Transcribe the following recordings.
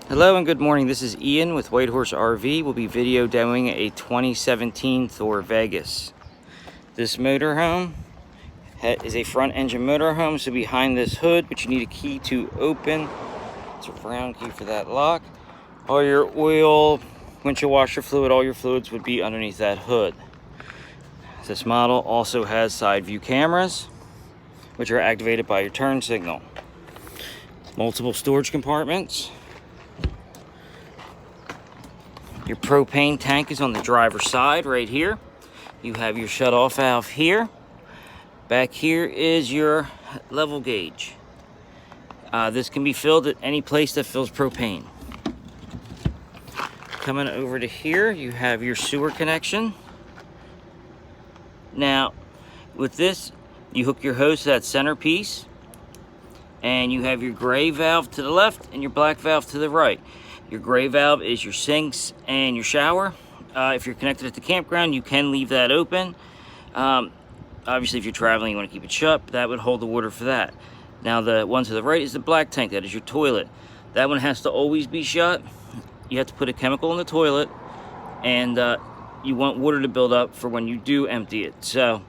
Hello and good morning. This is Ian with White Horse RV. We'll be video demoing a 2017 Thor Vegas. This motorhome is a front engine motorhome, so behind this hood, which you need a key to open, it's a brown key for that lock. All your oil, windshield washer fluid, all your fluids would be underneath that hood. This model also has side view cameras, which are activated by your turn signal. Multiple storage compartments. Your propane tank is on the driver's side right here. You have your shut-off valve here. Back here is your level gauge. This can be filled at any place that fills propane. Coming over to here, you have your sewer connection. Now, with this, you hook your hose to that center piece, and you have your gray valve to the left and your black valve to the right. Your gray valve is your sinks and your shower. If you're connected at the campground, you can leave that open. Obviously, if you're traveling, you want to keep it shut, but that would hold the water for that. Now, the one to the right is the black tank. That is your toilet. That one has to always be shut. You have to put a chemical in the toilet, and you want water to build up for when you do empty it. So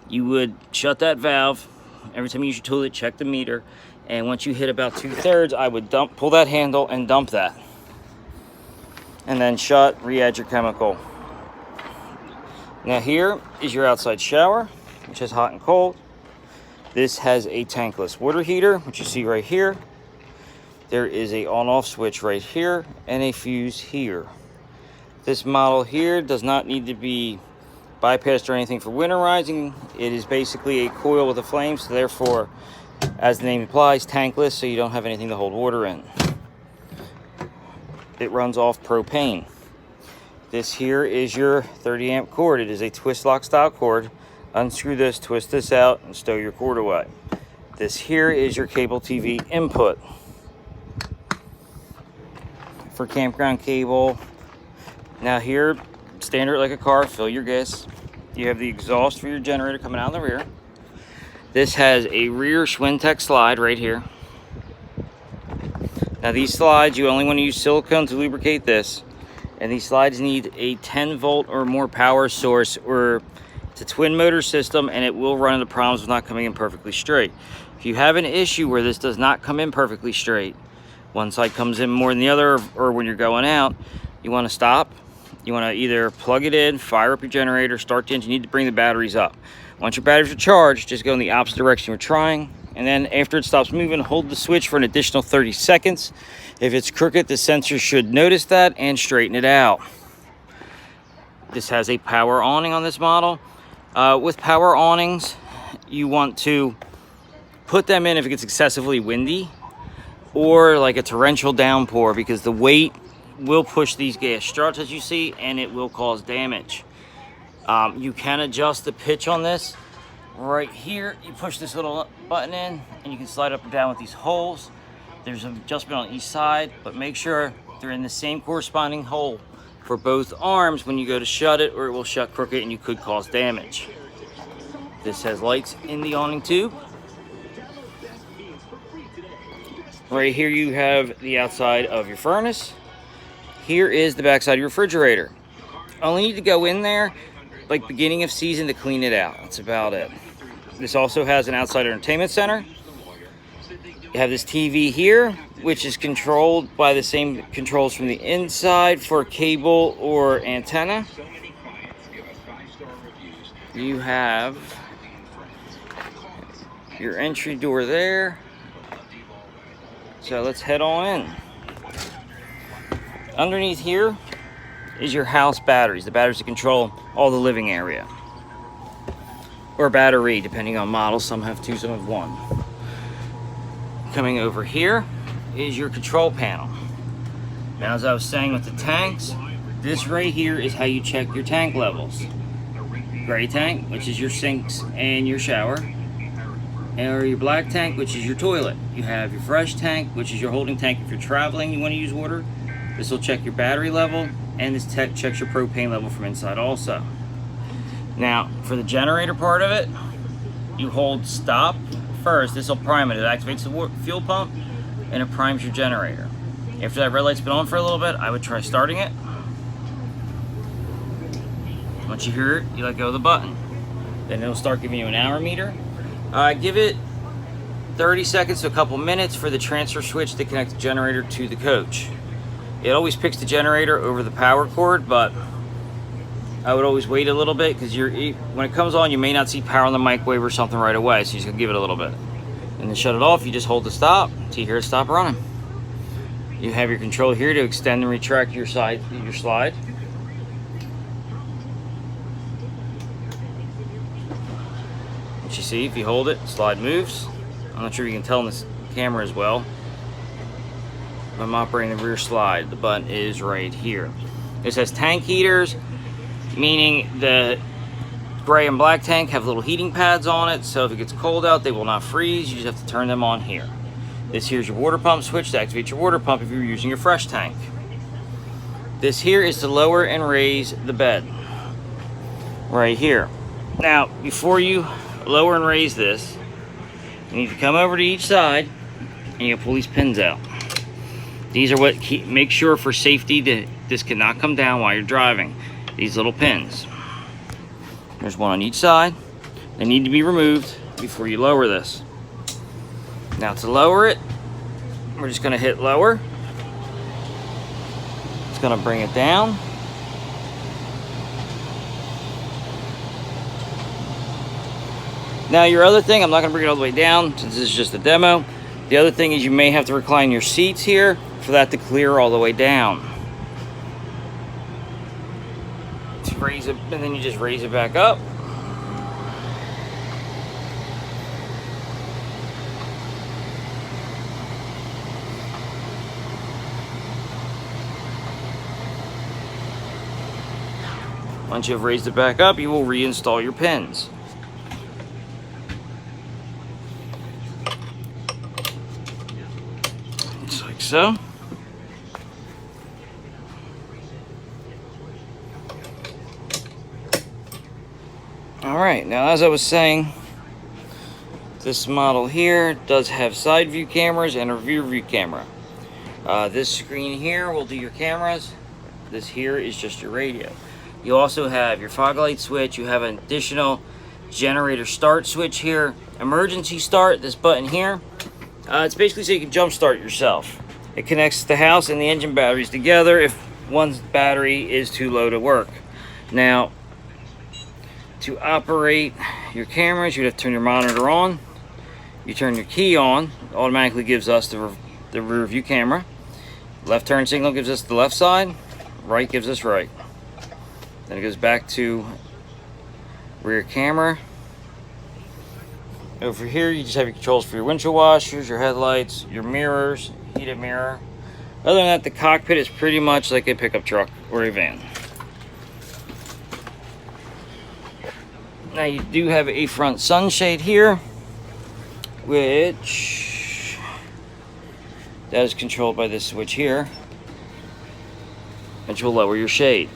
you would shut that valve. Every time you use your toilet, check the meter. And once you hit about 2/3, I would pull that handle and dump that. And then shut, re-add your chemical. Now here is your outside shower, which is hot and cold. This has a tankless water heater, which you see right here. There is a on-off switch right here and a fuse here. This model here does not need to be bypassed or anything for winterizing. It is basically a coil with a flame, so therefore, as the name implies, tankless, so you don't have anything to hold water in. It runs off propane. This here is your 30 amp cord. It is a twist lock style cord. Unscrew this, twist this out, and stow your cord away. This here is your cable TV input. For campground cable. Now here, standard like a car, fill your gas. You have the exhaust for your generator coming out in the rear. This has a rear Schwintek slide right here. Now these slides, you only want to use silicone to lubricate this. And these slides need a 10 volt or more power source, or it's a twin motor system, and it will run into problems with not coming in perfectly straight. If you have an issue where this does not come in perfectly straight, one side comes in more than the other, or when you're going out, you want to stop. You want to either plug it in, fire up your generator, start the engine. You need to bring the batteries up. Once your batteries are charged, just go in the opposite direction you're trying. And then after it stops moving, hold the switch for an additional 30 seconds. If it's crooked, the sensor should notice that and straighten it out. This has a power awning on this model. With power awnings, you want to put them in if it gets excessively windy or like a torrential downpour, because the weight will push these gas struts, as you see, and it will cause damage. You can adjust the pitch on this. Right here, you push this little button in, and you can slide up and down with these holes. There's an adjustment on each side, but make sure they're in the same corresponding hole for both arms when you go to shut it, or it will shut crooked and you could cause damage. This has lights in the awning tube. Right here you have the outside of your furnace. Here is the backside of your refrigerator. Only need to go in there like beginning of season to clean it out. That's about it. This also has an outside entertainment center. You have this TV here, which is controlled by the same controls from the inside for cable or antenna. You have your entry door there. So let's head on in. Underneath here is your house batteries, the batteries that control all the living area. Or battery, depending on model. Some have two, some have one. Coming over here is your control panel. Now, as I was saying with the tanks, this right here is how you check your tank levels. Gray tank, which is your sinks and your shower. Or your black tank, which is your toilet. You have your fresh tank, which is your holding tank if you're traveling, you want to use water. This will check your battery level, and this checks your propane level from inside also. Now, for the generator part of it, you hold stop first. This will prime it. It activates the fuel pump, and it primes your generator. After that red light's been on for a little bit, I would try starting it. Once you hear it, you let go of the button. Then it'll start giving you an hour meter. Give it 30 seconds to a couple minutes for the transfer switch to connect the generator to the coach. It always picks the generator over the power cord, but I would always wait a little bit, because when it comes on, you may not see power on the microwave or something right away, so you just gotta give it a little bit. And to shut it off, you just hold the stop until you hear it stop running. You have your control here to extend and retract your slide. What you see, if you hold it, slide moves. I'm not sure if you can tell in this camera as well. I'm operating the rear slide. The button is right here. This has tank heaters, meaning the gray and black tank have little heating pads on it, so if it gets cold out, they will not freeze. You just have to turn them on here. This here's your water pump switch to activate your water pump if you're using your fresh tank. This here is to lower and raise the bed. Right here. Now, before you lower and raise this, you need to come over to each side and you pull these pins out. These are what make sure for safety that this cannot come down while you're driving. These little pins. There's one on each side. They need to be removed before you lower this. Now to lower it, we're just going to hit lower. It's going to bring it down. Now your other thing, I'm not going to bring it all the way down since this is just a demo. The other thing is you may have to recline your seats here for that to clear all the way down. To raise it, and then you just raise it back up. Once you've raised it back up, you will reinstall your pins. Just like so. Alright, now as I was saying, this model here does have side view cameras and a rear view camera. This screen here will do your cameras. This here is just your radio. You also have your fog light switch. You have an additional generator start switch here. Emergency start, this button here. It's basically so you can jump start yourself. It connects the house and the engine batteries together if one's battery is too low to work. Now, to operate your cameras, you'd have to turn your monitor on. You turn your key on, it automatically gives us the rear view camera. Left turn signal gives us the left side, right gives us right. Then it goes back to rear camera. Over here, you just have your controls for your windshield washers, your headlights, your mirrors, heated mirror. Other than that, the cockpit is pretty much like a pickup truck or a van. Now you do have a front sunshade here, which that is controlled by this switch here, which will lower your shade.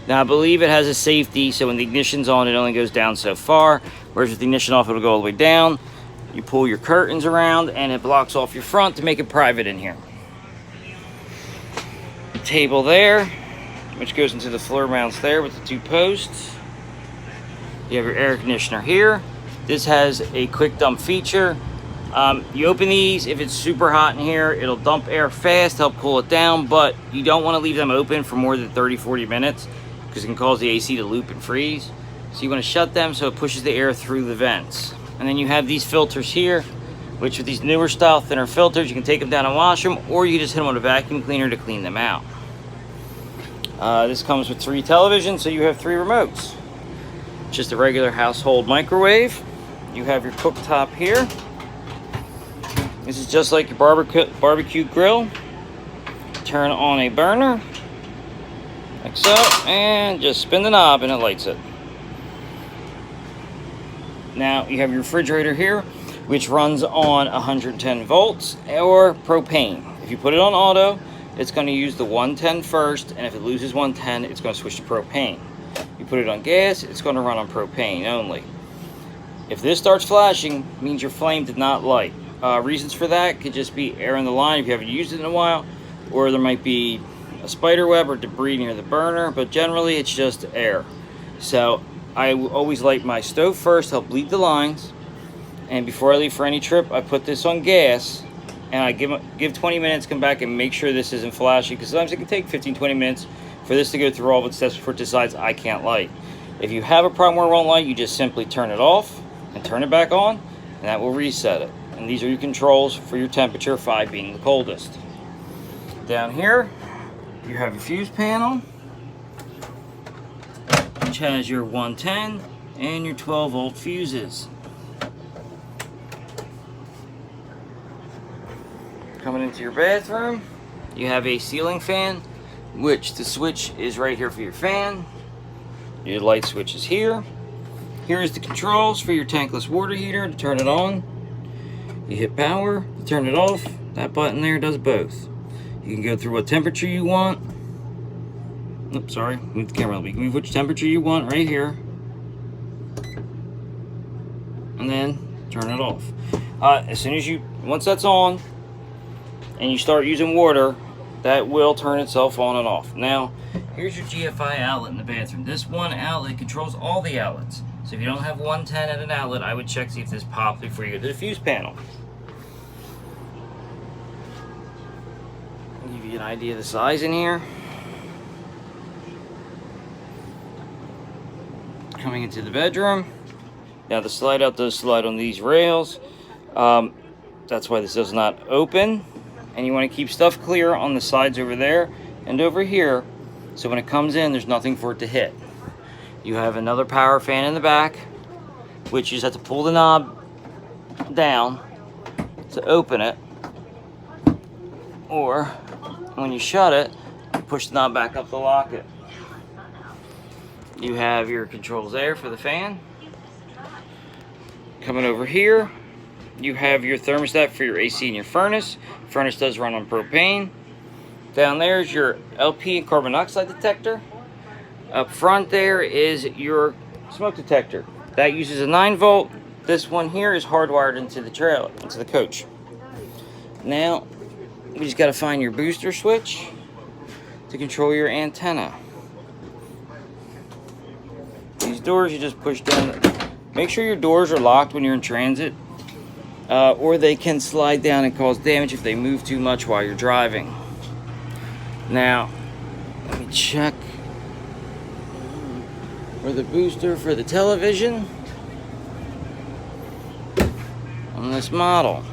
Now I believe it has a safety, so when the ignition's on, it only goes down so far, whereas with the ignition off, it'll go all the way down. You pull your curtains around and it blocks off your front to make it private in here. The table there, which goes into the floor mounts there with the two posts. You have your air conditioner here. This has a quick dump feature. You open these, if it's super hot in here, it'll dump air fast, help cool it down, but you don't want to leave them open for more than 30-40 minutes because it can cause the AC to loop and freeze. So you want to shut them so it pushes the air through the vents. And then you have these filters here, which with these newer style thinner filters, you can take them down and wash them, or you can just hit them with a vacuum cleaner to clean them out. This comes with 3 televisions, so you have 3 remotes. Just a regular household microwave. You have your cooktop here. This is just like your barbecue grill. Turn on a burner, like so, and just spin the knob and it lights it. Now you have your refrigerator here, which runs on 110 volts or propane. If you put it on auto, it's going to use the 110 first, and if it loses 110, it's going to switch to propane. You put it on gas, it's going to run on propane only. If this starts flashing, it means your flame did not light. Reasons for that could just be air in the line if you haven't used it in a while, or there might be a spider web or debris near the burner, but generally it's just air. So I always light my stove first, help bleed the lines, and before I leave for any trip, I put this on gas, and I give 20 minutes, come back and make sure this isn't flashing, because sometimes it can take 15-20 minutes for this to go through all of its steps before it decides I can't light. If you have a problem where it won't light, you just simply turn it off and turn it back on, and that will reset it. And these are your controls for your temperature, 5 being the coldest. Down here, you have your fuse panel, which has your 110 and your 12-volt fuses. Coming into your bathroom, you have a ceiling fan, which the switch is right here for your fan. Your light switch is here. Here's the controls for your tankless water heater to turn it on. You hit power to turn it off. That button there does both. You can go through what temperature you want. Oops, sorry, move the camera. You can move which temperature you want right here, and then turn it off. As soon as once that's on, and you start using water, that will turn itself on and off. Now, here's your GFI outlet in the bathroom. This one outlet controls all the outlets. So if you don't have 110 at an outlet, I would check see if this popped before you go to the fuse panel. I'll give you an idea of the size in here. Coming into the bedroom. Now the slide out does slide on these rails. That's why this does not open. And you want to keep stuff clear on the sides over there and over here, so when it comes in, there's nothing for it to hit. You have another power fan in the back, which you just have to pull the knob down to open it, or when you shut it, push the knob back up to lock it. You have your controls there for the fan. Coming over here, you have your thermostat for your AC and your furnace. Furnace does run on propane. Down there is your LP and carbon monoxide detector. Up front there is your smoke detector. That uses a 9-volt. This one here is hardwired into the trailer, into the coach. Now, we just got to find your booster switch to control your antenna. These doors you just push down. Make sure your doors are locked when you're in transit, or they can slide down and cause damage if they move too much while you're driving. Now, let me check for the booster for the television on this model.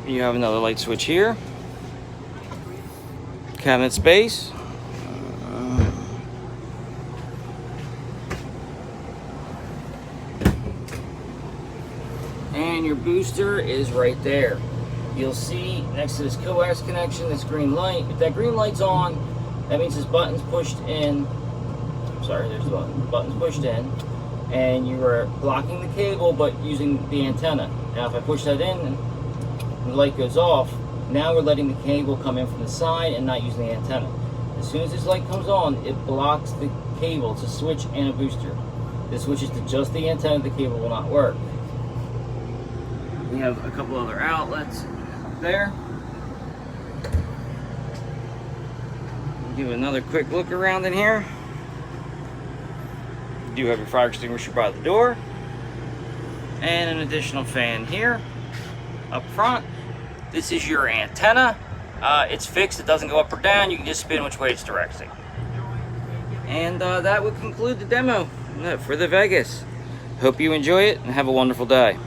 You have another light switch here. Cabinet space. And your booster is right there. You'll see next to this coax connection, this green light. If that green light's on, that means this button's pushed in. Sorry, there's the button. Button's pushed in. And you are blocking the cable but using the antenna. Now if I push that in and the light goes off, now we're letting the cable come in from the side and not using the antenna. As soon as this light comes on, it blocks the cable. It's a switch and a booster. This switches to just the antenna, the cable will not work. We have a couple other outlets up there. Give another quick look around in here. You do have your fire extinguisher by the door. And an additional fan here up front. This is your antenna. It's fixed, it doesn't go up or down. You can just spin which way it's directing. And that would conclude the demo for the Vegas. Hope you enjoy it and have a wonderful day.